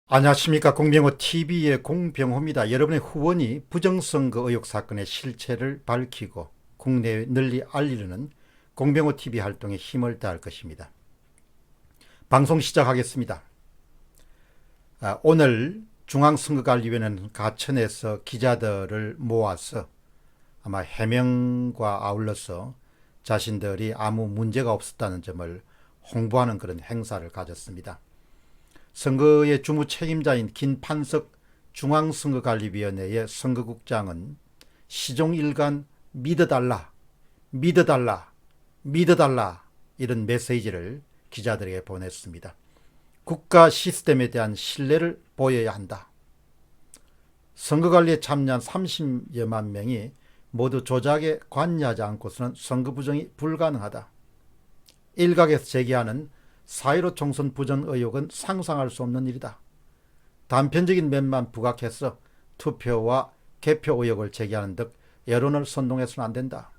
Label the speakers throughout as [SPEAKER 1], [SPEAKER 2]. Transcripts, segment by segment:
[SPEAKER 1] 안녕하십니까. 공병호 TV의 공병호입니다. 여러분의 후원이 부정선거 의혹 사건의 실체를 밝히고 국내에 널리 알리려는 공병호 TV 활동에 힘을 다할 것입니다. 방송 시작하겠습니다. 오늘 중앙선거관리위원회는 가천에서 기자들을 모아서 아마 해명과 아울러서 자신들이 아무 문제가 없었다는 점을 홍보하는 그런 행사를 가졌습니다. 선거의 주무 책임자인 김판석 중앙선거관리위원회의 선거국장은 시종일관 믿어달라, 믿어달라, 믿어달라 이런 메시지를 기자들에게 보냈습니다. 국가 시스템에 대한 신뢰를 보여야 한다. 선거관리에 참여한 30여만 명이 모두 조작에 관여하지 않고서는 선거 부정이 불가능하다. 일각에서 제기하는 4.15 총선 부정 의혹은 상상할 수 없는 일이다. 단편적인 면만 부각해서 투표와 개표 의혹을 제기하는 등 여론을 선동해서는 안 된다.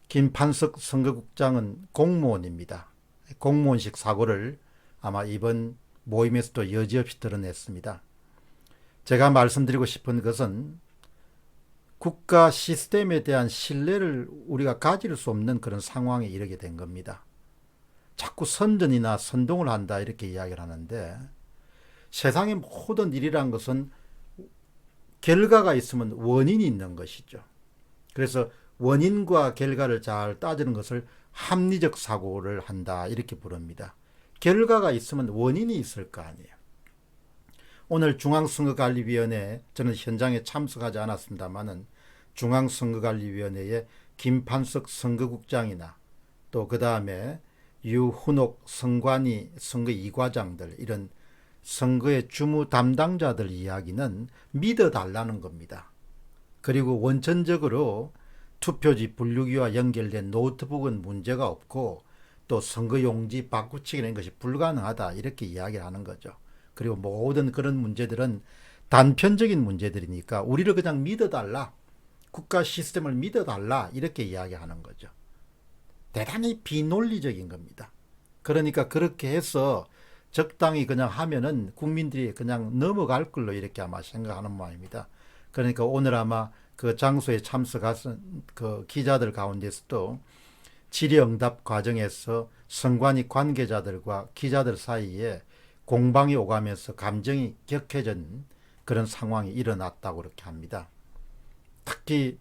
[SPEAKER 1] 김판석 선거국장은 공무원입니다. 공무원식 사고를 아마 이번 모임에서도 여지없이 드러냈습니다. 제가 말씀드리고 싶은 것은 국가 시스템에 대한 신뢰를 우리가 가질 수 없는 그런 상황에 이르게 된 겁니다. 자꾸 선전이나 선동을 한다 이렇게 이야기를 하는데, 세상의 모든 일이란 것은 결과가 있으면 원인이 있는 것이죠. 그래서 원인과 결과를 잘 따지는 것을 합리적 사고를 한다 이렇게 부릅니다. 결과가 있으면 원인이 있을 거 아니에요. 오늘 중앙선거관리위원회, 저는 현장에 참석하지 않았습니다만은 중앙선거관리위원회의 김판석 선거국장이나 또 그 다음에 유훈옥 선관위 선거 2과장들, 이런 선거의 주무 담당자들 이야기는 믿어달라는 겁니다. 그리고 원천적으로 투표지 분류기와 연결된 노트북은 문제가 없고 또 선거용지 바꾸치기라는 것이 불가능하다 이렇게 이야기를 하는 거죠. 그리고 모든 그런 문제들은 단편적인 문제들이니까 우리를 그냥 믿어달라, 국가 시스템을 믿어달라 이렇게 이야기하는 거죠. 대단히 비논리적인 겁니다. 그러니까 그렇게 해서 적당히 그냥 하면은 국민들이 그냥 넘어갈 걸로 이렇게 아마 생각하는 모양입니다. 그러니까 오늘 아마 그 장소에 참석한 그 기자들 가운데서도 질의응답 과정에서 선관위 관계자들과 기자들 사이에 공방이 오가면서 감정이 격해진 그런 상황이 일어났다고 그렇게 합니다. 특히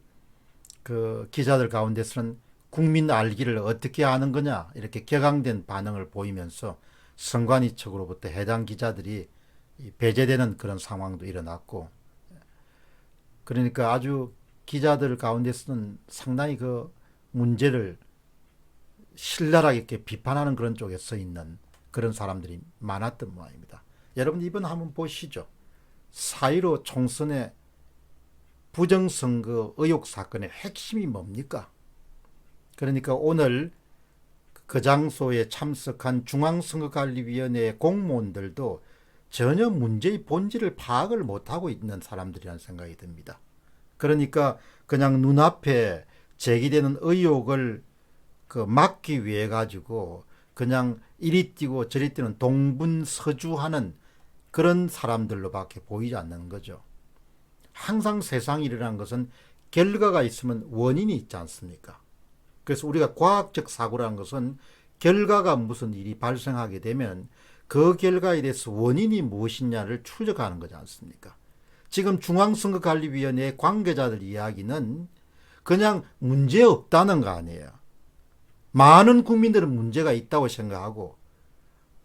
[SPEAKER 1] 그 기자들 가운데서는 국민 알기를 어떻게 아는 거냐 이렇게 격앙된 반응을 보이면서 선관위 측으로부터 해당 기자들이 배제되는 그런 상황도 일어났고, 그러니까 아주 기자들 가운데서는 상당히 그 문제를 신랄하게 이렇게 비판하는 그런 쪽에 서 있는 그런 사람들이 많았던 모양입니다. 여러분 이번 한번 보시죠. 4.15 총선의 부정선거 의혹 사건의 핵심이 뭡니까? 그러니까 오늘 그 장소에 참석한 중앙선거관리위원회 공무원들도 전혀 문제의 본질을 파악을 못하고 있는 사람들이라는 생각이 듭니다. 그러니까 그냥 눈앞에 제기되는 의혹을 막기 위해 가지고 그냥 이리 뛰고 저리 뛰는 동분서주하는 그런 사람들로밖에 보이지 않는 거죠. 항상 세상 일이라는 것은 결과가 있으면 원인이 있지 않습니까? 그래서 우리가 과학적 사고라는 것은 결과가 무슨 일이 발생하게 되면 그 결과에 대해서 원인이 무엇이냐를 추적하는 거지 않습니까? 지금 중앙선거관리위원회 관계자들 이야기는 그냥 문제 없다는 거 아니에요. 많은 국민들은 문제가 있다고 생각하고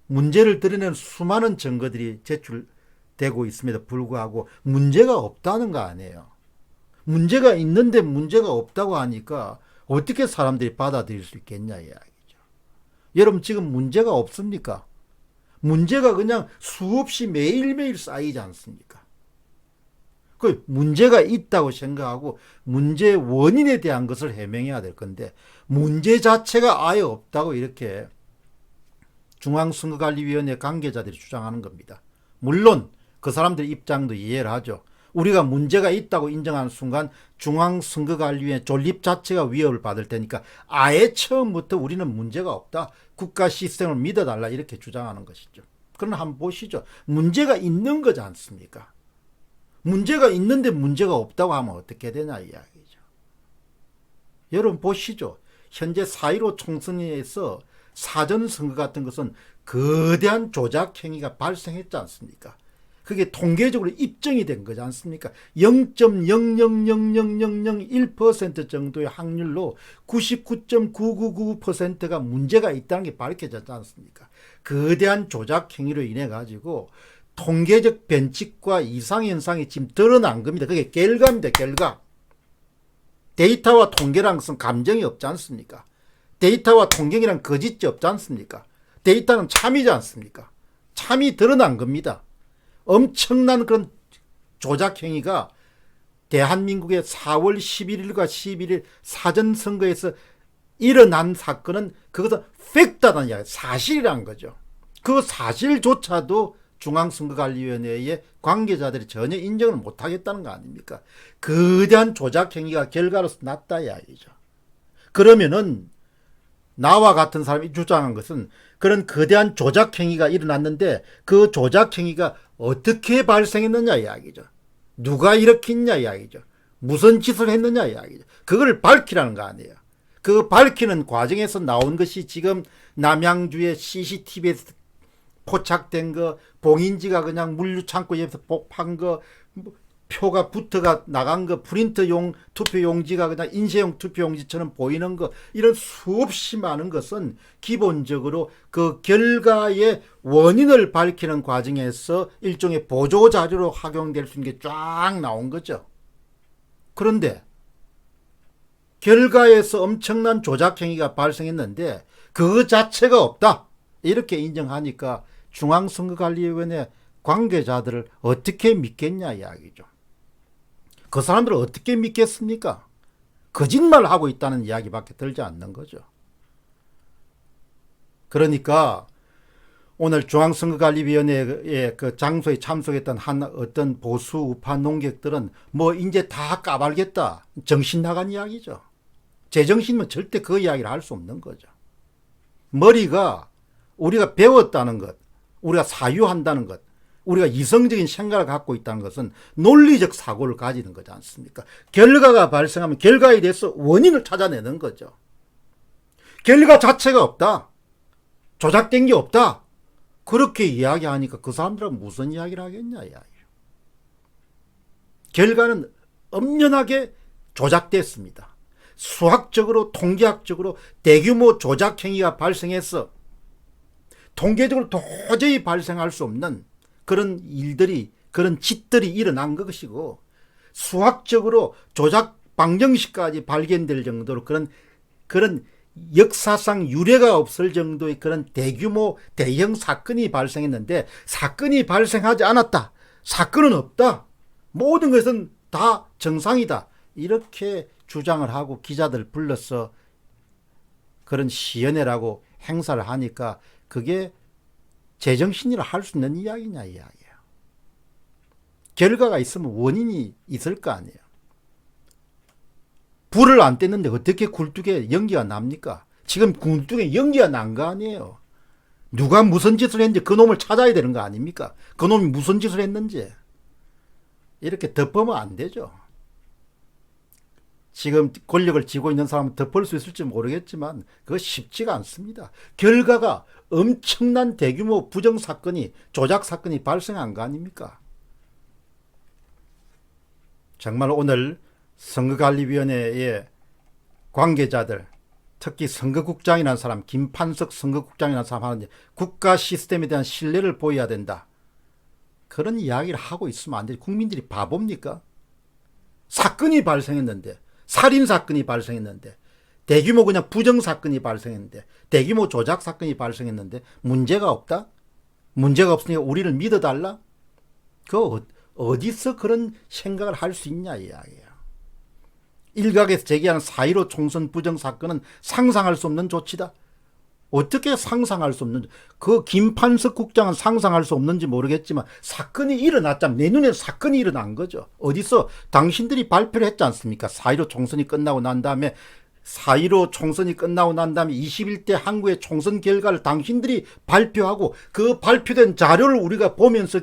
[SPEAKER 1] 문제를 드러내는 수많은 증거들이 제출되고 있음에도 불구하고 문제가 없다는 거 아니에요. 문제가 있는데 문제가 없다고 하니까 어떻게 사람들이 받아들일 수 있겠냐 이야기죠. 여러분 지금 문제가 없습니까? 문제가 그냥 수없이 매일매일 쌓이지 않습니까? 그 문제가 있다고 생각하고 문제의 원인에 대한 것을 해명해야 될 건데 문제 자체가 아예 없다고 이렇게 중앙선거관리위원회 관계자들이 주장하는 겁니다. 물론 그 사람들 입장도 이해를 하죠. 우리가 문제가 있다고 인정하는 순간 중앙선거관리위원회 존립 자체가 위협을 받을 테니까 아예 처음부터 우리는 문제가 없다, 국가 시스템을 믿어달라 이렇게 주장하는 것이죠. 그럼 한번 보시죠. 문제가 있는 거지 않습니까? 문제가 있는데 문제가 없다고 하면 어떻게 되냐 이야기죠. 여러분 보시죠. 현재 4.15 총선에서 사전선거 같은 것은 거대한 조작 행위가 발생했지 않습니까? 그게 통계적으로 입증이 된 거지 않습니까? 0.000001% 정도의 확률로 99.9999%가 문제가 있다는 게 밝혀졌지 않습니까? 거대한 조작 행위로 인해 가지고 통계적 변칙과 이상현상이 지금 드러난 겁니다. 그게 결과입니다. 결과. 데이터와 통계랑 무슨 감정이 없지 않습니까? 데이터와 통계랑 거짓이 없지 않습니까? 데이터는 참이지 않습니까? 참이 드러난 겁니다. 엄청난 그런 조작 행위가 대한민국의 4월 11일과 11일 사전선거에서 일어난 사건은 그것은 팩트다는 이야기, 사실이란 거죠. 그 사실조차도 중앙선거관리위원회의 관계자들이 전혀 인정을 못하겠다는 거 아닙니까? 거대한 조작 행위가 결과로서 났다 이야기죠. 그러면은 나와 같은 사람이 주장한 것은 그런 거대한 조작 행위가 일어났는데 그 조작 행위가 어떻게 발생했느냐 이야기죠. 누가 일으켰냐 이야기죠. 무슨 짓을 했느냐 이야기죠. 그걸 밝히라는 거 아니에요. 그 밝히는 과정에서 나온 것이 지금 남양주의 CCTV에서 포착된 거, 봉인지가 그냥 물류창고 옆에서 복판 거, 표가 붙어가 나간 거, 프린트용 투표용지가 그냥 인쇄용 투표용지처럼 보이는 거, 이런 수없이 많은 것은 기본적으로 그 결과의 원인을 밝히는 과정에서 일종의 보조자료로 활용될 수 있는 게 쫙 나온 거죠. 그런데 결과에서 엄청난 조작행위가 발생했는데 그 자체가 없다. 이렇게 인정하니까 중앙선거관리위원회 관계자들을 어떻게 믿겠냐 이야기죠. 그 사람들을 어떻게 믿겠습니까? 거짓말하고 있다는 이야기밖에 들지 않는 거죠. 그러니까 오늘 중앙선거관리위원회의 그 장소에 참석했던 어떤 보수 우파 농객들은 뭐 이제 다 까발겠다. 정신 나간 이야기죠. 제정신이면 절대 그 이야기를 할 수 없는 거죠. 머리가 우리가 배웠다는 것, 우리가 사유한다는 것, 우리가 이성적인 생각을 갖고 있다는 것은 논리적 사고를 가지는 거지 않습니까? 결과가 발생하면 결과에 대해서 원인을 찾아내는 거죠. 결과 자체가 없다. 조작된 게 없다. 그렇게 이야기하니까 그 사람들은 무슨 이야기를 하겠냐 이야기예요. 결과는 엄연하게 조작됐습니다. 수학적으로 통계학적으로 대규모 조작 행위가 발생해서 통계적으로 도저히 발생할 수 없는 그런 일들이, 그런 짓들이 일어난 것이고, 수학적으로 조작 방정식까지 발견될 정도로 그런 역사상 유례가 없을 정도의 그런 대규모 대형 사건이 발생했는데, 사건이 발생하지 않았다. 사건은 없다. 모든 것은 다 정상이다. 이렇게 주장을 하고 기자들 불러서 그런 시연회라고 행사를 하니까 그게 제정신이라 할 수 있는 이야기냐 이야기예요. 결과가 있으면 원인이 있을 거 아니에요. 불을 안 뗐는데 어떻게 굴뚝에 연기가 납니까? 지금 굴뚝에 연기가 난 거 아니에요. 누가 무슨 짓을 했는지 그 놈을 찾아야 되는 거 아닙니까? 그 놈이 무슨 짓을 했는지. 이렇게 덮으면 안 되죠. 지금 권력을 쥐고 있는 사람은 덮을 수 있을지 모르겠지만 그거 쉽지가 않습니다. 결과가 엄청난 대규모 부정사건이, 조작사건이 발생한 거 아닙니까? 정말 오늘 선거관리위원회의 관계자들, 특히 선거국장이라는 사람, 김판석 선거국장이라는 사람 하는데 국가 시스템에 대한 신뢰를 보여야 된다. 그런 이야기를 하고 있으면 안 돼. 국민들이 바보입니까? 사건이 발생했는데, 살인사건이 발생했는데, 대규모 그냥 부정사건이 발생했는데, 대규모 조작사건이 발생했는데 문제가 없다? 문제가 없으니까 우리를 믿어달라? 그 어디서 그런 생각을 할 수 있냐 이야기예요. 일각에서 제기하는 4.15 총선 부정사건은 상상할 수 없는 조치다. 어떻게 상상할 수 없는지, 그 김판석 국장은 상상할 수 없는지 모르겠지만 사건이 일어났잖아. 내 눈에 사건이 일어난 거죠. 어디서 당신들이 발표를 했지 않습니까? 4.15 총선이 끝나고 난 다음에 4.15 총선이 끝나고 난 다음에 21대 한국의 총선 결과를 당신들이 발표하고 그 발표된 자료를 우리가 보면서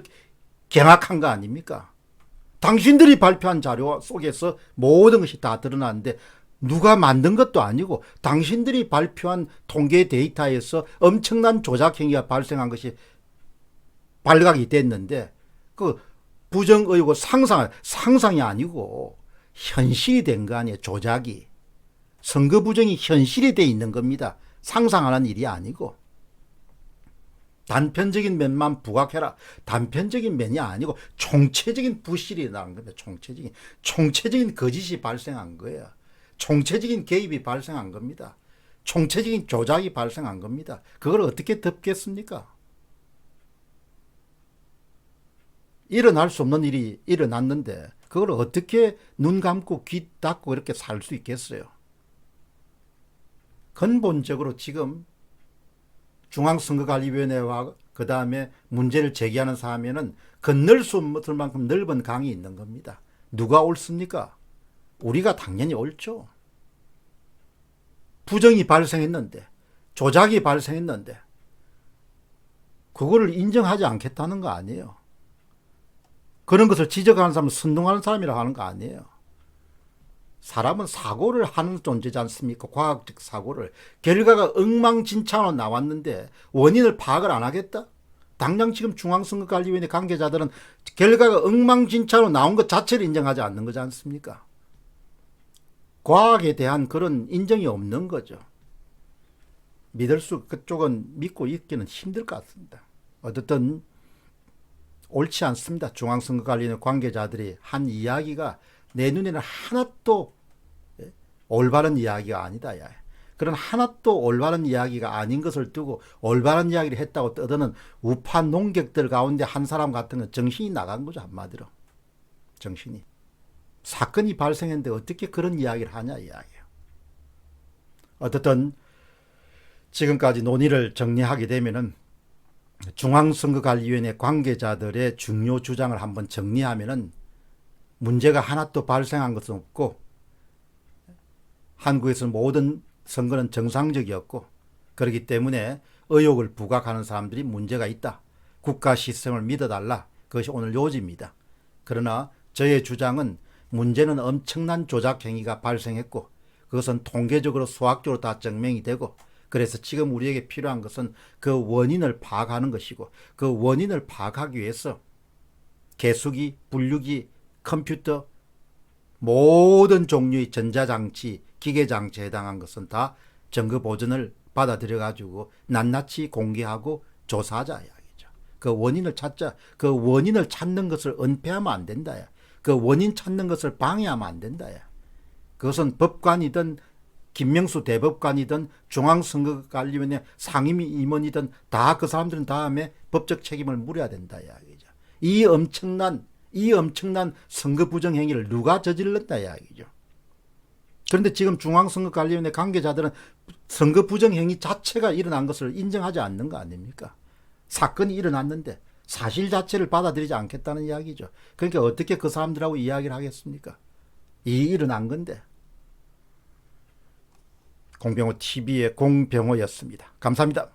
[SPEAKER 1] 경악한 거 아닙니까? 당신들이 발표한 자료 속에서 모든 것이 다 드러나는데 누가 만든 것도 아니고 당신들이 발표한 통계 데이터에서 엄청난 조작 행위가 발생한 것이 발각이 됐는데 그 부정의혹 상상이 아니고 현실이 된 거 아니에요. 조작이. 선거 부정이 현실이 돼 있는 겁니다. 상상하는 일이 아니고. 단편적인 면만 부각해라. 단편적인 면이 아니고 총체적인 부실이 나는 겁니다. 총체적인 거짓이 발생한 거예요. 총체적인 개입이 발생한 겁니다. 총체적인 조작이 발생한 겁니다. 그걸 어떻게 덮겠습니까? 일어날 수 없는 일이 일어났는데 그걸 어떻게 눈 감고 귀 닫고 이렇게 살 수 있겠어요? 근본적으로 지금 중앙선거관리위원회와 그 다음에 문제를 제기하는 사람에는 건널 수 없을 만큼 넓은 강이 있는 겁니다. 누가 옳습니까? 우리가 당연히 옳죠. 부정이 발생했는데, 조작이 발생했는데 그거를 인정하지 않겠다는 거 아니에요. 그런 것을 지적하는 사람은 선동하는 사람이라고 하는 거 아니에요. 사람은 사고를 하는 존재지 않습니까? 과학적 사고를. 결과가 엉망진창으로 나왔는데 원인을 파악을 안 하겠다? 당장 지금 중앙선거관리위원회 관계자들은 결과가 엉망진창으로 나온 것 자체를 인정하지 않는 거지 않습니까? 과학에 대한 그런 인정이 없는 거죠. 그쪽은 믿고 있기는 힘들 것 같습니다. 어쨌든 옳지 않습니다. 중앙선거관리위원회 관계자들이 한 이야기가 내 눈에는 하나도 올바른 이야기가 아니다. 야. 그런 하나도 올바른 이야기가 아닌 것을 두고 올바른 이야기를 했다고 떠드는 우파 농객들 가운데 한 사람 같은 건 정신이 나간 거죠. 한마디로. 정신이. 사건이 발생했는데 어떻게 그런 이야기를 하냐 이야기예요. 어쨌든 지금까지 논의를 정리하게 되면은 중앙선거관리위원회 관계자들의 중요 주장을 한번 정리하면은 문제가 하나도 발생한 것은 없고 한국에서 모든 선거는 정상적이었고 그렇기 때문에 의혹을 부각하는 사람들이 문제가 있다. 국가 시스템을 믿어달라. 그것이 오늘 요지입니다. 그러나 저의 주장은 문제는 엄청난 조작 행위가 발생했고 그것은 통계적으로 수학적으로 다 증명이 되고 그래서 지금 우리에게 필요한 것은 그 원인을 파악하는 것이고 그 원인을 파악하기 위해서 계수기, 분류기, 컴퓨터 모든 종류의 전자장치, 기계장치에 해당한 것은 다 증거 보전을 받아들여 가지고 낱낱이 공개하고 조사하자 이야기죠. 그 원인을 찾자. 그 원인을 찾는 것을 은폐하면 안 된다. 그 원인 찾는 것을 방해하면 안 된다. 그것은 법관이든 김명수 대법관이든 중앙선거관리위원회 상임위원이든 다 그 사람들은 다음에 법적 책임을 물어야 된다 이야기죠. 이 엄청난 선거 부정 행위를 누가 저질렀다 이야기죠. 그런데 지금 중앙선거관리위원회 관계자들은 선거 부정 행위 자체가 일어난 것을 인정하지 않는 거 아닙니까? 사건이 일어났는데 사실 자체를 받아들이지 않겠다는 이야기죠. 그러니까 어떻게 그 사람들하고 이야기를 하겠습니까? 이 일어난 건데. 공병호 TV의 공병호였습니다. 감사합니다.